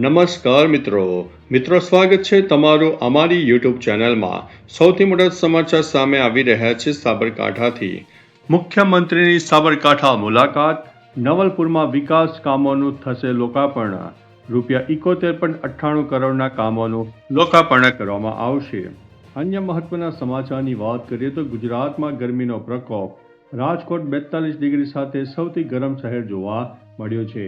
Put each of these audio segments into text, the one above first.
નમસ્કાર મિત્રો સ્વાગત છે તમારું અમારી યુટ્યુબ ચેનલમાં। સૌથી મોટા સમાચાર સામે આવી રહ્યા છે સાબરકાંઠાથી। મુખ્યમંત્રીની સાબરકાંઠા મુલાકાત, નવલપુરમાં વિકાસ કામોનું થશે લોકાર્પણ। ₹71.98 કરોડના કામોનું લોકાર્પણ કરવામાં આવશે। અન્ય મહત્વના સમાચારની વાત કરીએ તો ગુજરાતમાં ગરમીનો પ્રકોપ, રાજકોટ 42 ડિગ્રી સાથે સૌથી ગરમ શહેર જોવા મળ્યો છે।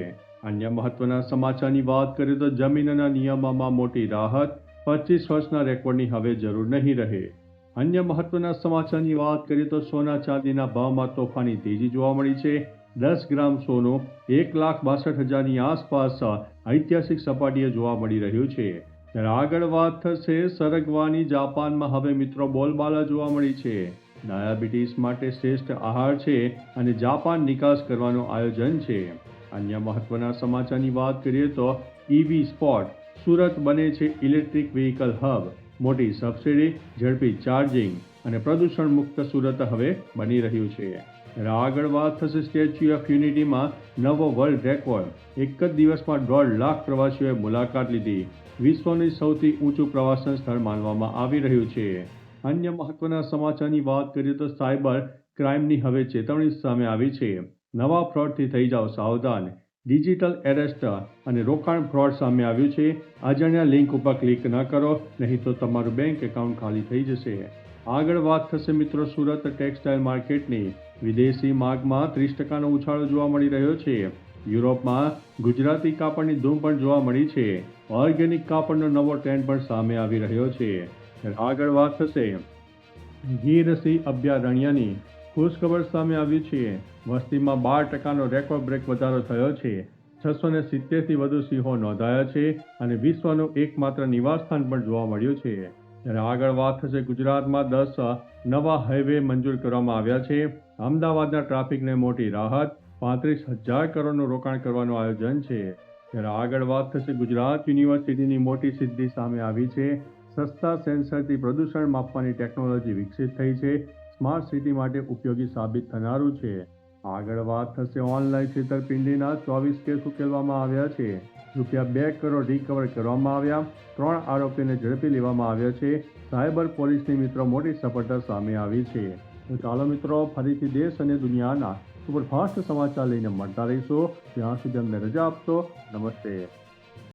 અન્ય મહત્વના સમાચારની વાત કરીએ તો જમીનના નિયમોમાં મોટી રાહત, 25 વર્ષના રેકોર્ડની હવે જરૂર નહીં રહે। અન્ય મહત્વના સમાચારની વાત કરીએ તો સોના ચાંદીના ભાવમાં તોફાની તેજી જોવા મળી છે। 10 ગ્રામ સોનું 1,62,000ની આસપાસ ઐતિહાસિક સપાટીએ જોવા મળી રહ્યું છે। ત્યારે આગળ વાત થશે સરગવાની। જાપાનમાં હવે મિત્રો બોલબાલા જોવા મળી છે। ડાયાબિટીસ માટે શ્રેષ્ઠ આહાર છે અને જાપાન નિકાસ કરવાનું આયોજન છે। અન્ય મહત્વના સમાચારની વાત કરીએ તો ઈવી સ્પોટ, સુરત બને છે ઇલેક્ટ્રિક વ્હીકલ હબ। મોટી સબસિડી, ઝડપી ચાર્જિંગ અને પ્રદૂષણ મુક્ત સુરત હવે બની રહ્યું છે। આગળ વાત થશે સ્ટેચ્યુ ઓફ યુનિટીમાં નવો વર્લ્ડ રેકોર્ડ, એક જ દિવસમાં 1.5 લાખ પ્રવાસીઓએ મુલાકાત લીધી। વિશ્વનું સૌથી ઊંચું પ્રવાસન સ્થળ માનવામાં આવી રહ્યું છે। અન્ય મહત્વના સમાચારની વાત કરીએ તો સાયબર ક્રાઇમની હવે ચેતવણી સામે આવી છે। નવા ફ્રોડથી થઈ જાઓ સાવધાન। ડિજિટલ એરેસ્ટ અને રોકાણ ફ્રોડ સામે આવ્યું છે। અજાણ્યા લિંક ઉપર ક્લિક ન કરો, નહીં તો તમારું બેંક એકાઉન્ટ ખાલી થઈ જશે। આગળ વાત થશે મિત્રો સુરત ટેક્સટાઇલ માર્કેટની। વિદેશી માંગમાં 30% ઉછાળો જોવા મળી રહ્યો છે। યુરોપમાં ગુજરાતી કાપડની ધૂમ પણ જોવા મળી છે। ઓર્ગેનિક કાપડનો નવો ટ્રેન્ડ પણ સામે આવી રહ્યો છે। આગળ વાત થશે ગીર સિંહ અભયારણ્યની। ખુશખબર સામે આવ્યું છે। વસ્તીમાં 12%નો રેકોર્ડ બ્રેક વધારો થયો છે। 670થી વધુ સિંહો નોંધાયા છે અને વિશ્વનું એકમાત્ર નિવાસસ્થાન પણ જોવા મળ્યું છે। ત્યારે આગળ વાત થશે ગુજરાતમાં 10 નવા હાઈવે મંજૂર કરવામાં આવ્યા છે। અમદાવાદના ટ્રાફિકને મોટી રાહત, 35,000 કરોડનું રોકાણ કરવાનું આયોજન છે। ત્યારે આગળ વાત થશે ગુજરાત યુનિવર્સિટીની મોટી સિદ્ધિ સામે આવી છે। સસ્તા સેન્સરથી પ્રદૂષણ માપવાની ટેકનોલોજી વિકસિત થઈ છે। સ્માર્ટ સિટી માટે ઉપયોગી સાબિત થનારું છે। આગળ વાત થશે ઓનલાઈન છેતરપિંડીના 24 કેસ ઉકેલવામાં આવ્યા છે। ₹2 કરોડ રિકવર કરવામાં આવ્યા। 3 આરોપીને ઝડપી લેવામાં આવ્યા છે। સાયબર પોલીસની મિત્રો મોટી સફળતા સામે આવી છે। તો ચાલો મિત્રો ફરીથી દેશ અને દુનિયાના સુપરફાસ્ટ સમાચાર લઈને મળતા રહીશું। ત્યાં સુધી અમને રજા આપશો। નમસ્તે।